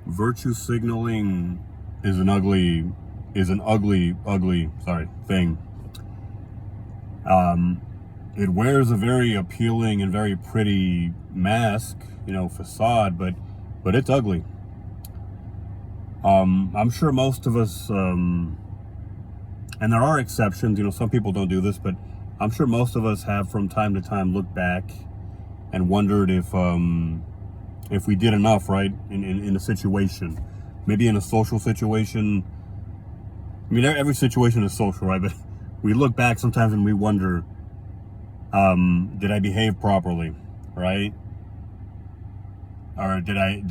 Virtue signaling is an ugly thing. It wears a very appealing and very pretty mask, facade, but it's ugly. I'm sure most of us, and there are exceptions. Some people don't do this, but I'm sure most of us have from time to time looked back and wondered if we did enough, right, in a situation, maybe in a social situation. I mean, every situation is social, right? But we look back sometimes and we wonder, did I behave properly, right? Or did I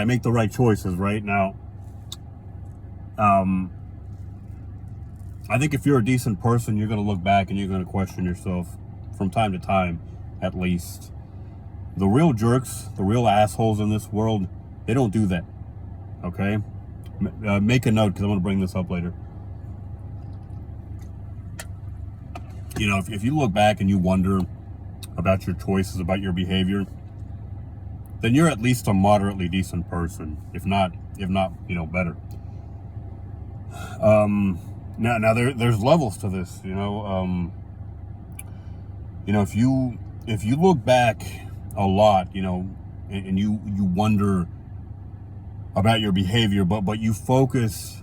make the right choices, right? Now, I think if you're a decent person, you're going to look back and you're going to question yourself from time to time, at least. The real jerks, the real assholes in this world, they don't do that. Okay? Make a note, because I'm going to bring this up later. If you look back and you wonder about your choices, about your behavior, then you're at least a moderately decent person, if not, better. Now there's levels to this, if you look back a lot, and you wonder about your behavior, but you focus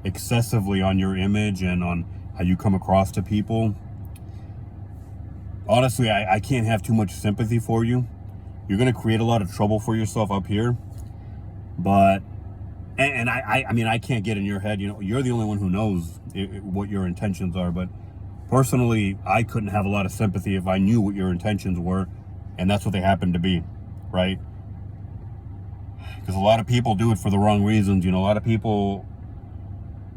excessively on your image and on how you come across to people. Honestly, I can't have too much sympathy for you. You're going to create a lot of trouble for yourself up here. But, and I mean, I can't get in your head. You're the only one who knows what your intentions are. But personally, I couldn't have a lot of sympathy if I knew what your intentions were, and that's what they happen to be, right? Because a lot of people do it for the wrong reasons. A lot of people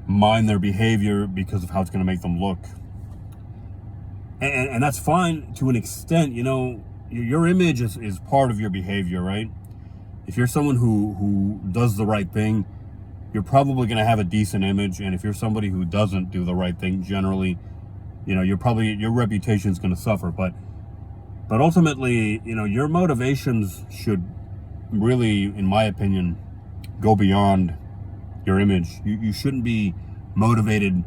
mind their behavior because of how it's going to make them look. And that's fine to an extent. Your image is part of your behavior, right? If you're someone who does the right thing, you're probably going to have a decent image. And if you're somebody who doesn't do the right thing, generally, your reputation is going to suffer. But ultimately, your motivations should really, in my opinion, go beyond your image. You shouldn't be motivated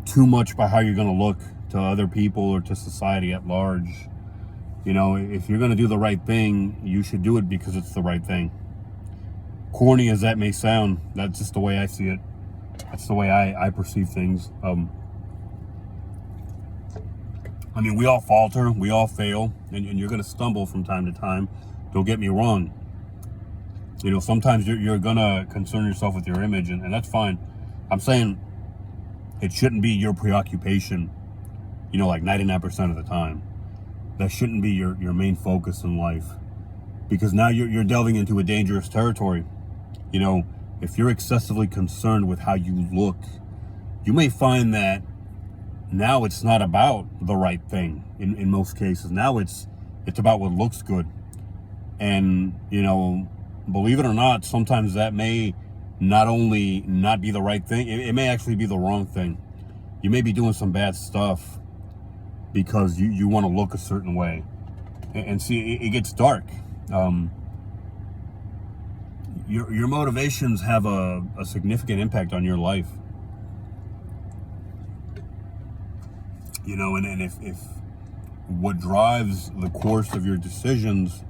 too much by how you're going to look to other people or to society at large. If you're going to do the right thing, you should do it because it's the right thing. Corny as that may sound, that's just the way I see it. That's the way I perceive things. I mean, we all falter, we all fail, and you're going to stumble from time to time. Don't get me wrong. Sometimes you're going to concern yourself with your image, and that's fine. I'm saying it shouldn't be your preoccupation, like 99% of the time. That shouldn't be your main focus in life, because now you're delving into a dangerous territory. If you're excessively concerned with how you look, you may find that now it's not about the right thing in most cases. Now it's about what looks good. And, believe it or not, sometimes that may not only not be the right thing, it may actually be the wrong thing. You may be doing some bad stuff because you want to look a certain way. And see, it gets dark. Your motivations have a significant impact on your life. And if what drives the course of your decisions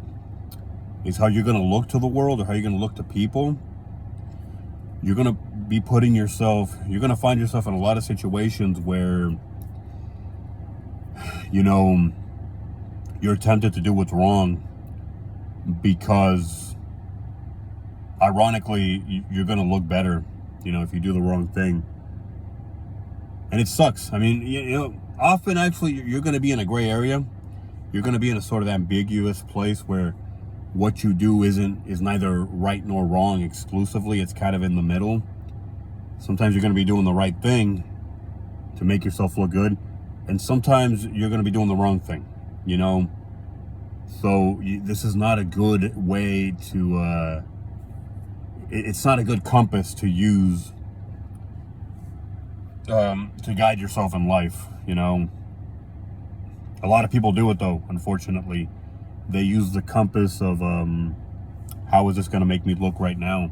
is how you're going to look to the world or how you're going to look to people, you're going to be you're going to find yourself in a lot of situations where, you're tempted to do what's wrong because, ironically, you're going to look better, if you do the wrong thing. And it sucks. I mean, often actually you're going to be in a gray area. You're going to be in a sort of ambiguous place where what you do is neither right nor wrong exclusively. It's kind of in the middle. Sometimes you're going to be doing the right thing to make yourself look good, and sometimes you're going to be doing the wrong thing, So this is not a good way to, it's not a good compass to use to guide yourself in life. A lot of people do it though, unfortunately. they use the compass of how is this going to make me look right now?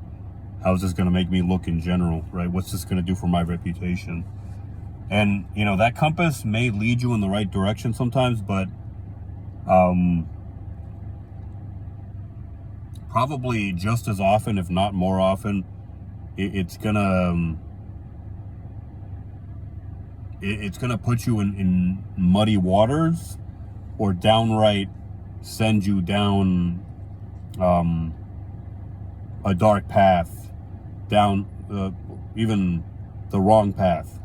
How is this going to make me look in general, right? What's this going to do for my reputation? And, you know, that compass may lead you in the right direction sometimes, but probably just as often, if not more often, it's gonna put you in muddy waters, or downright send you down a dark path, down even the wrong path.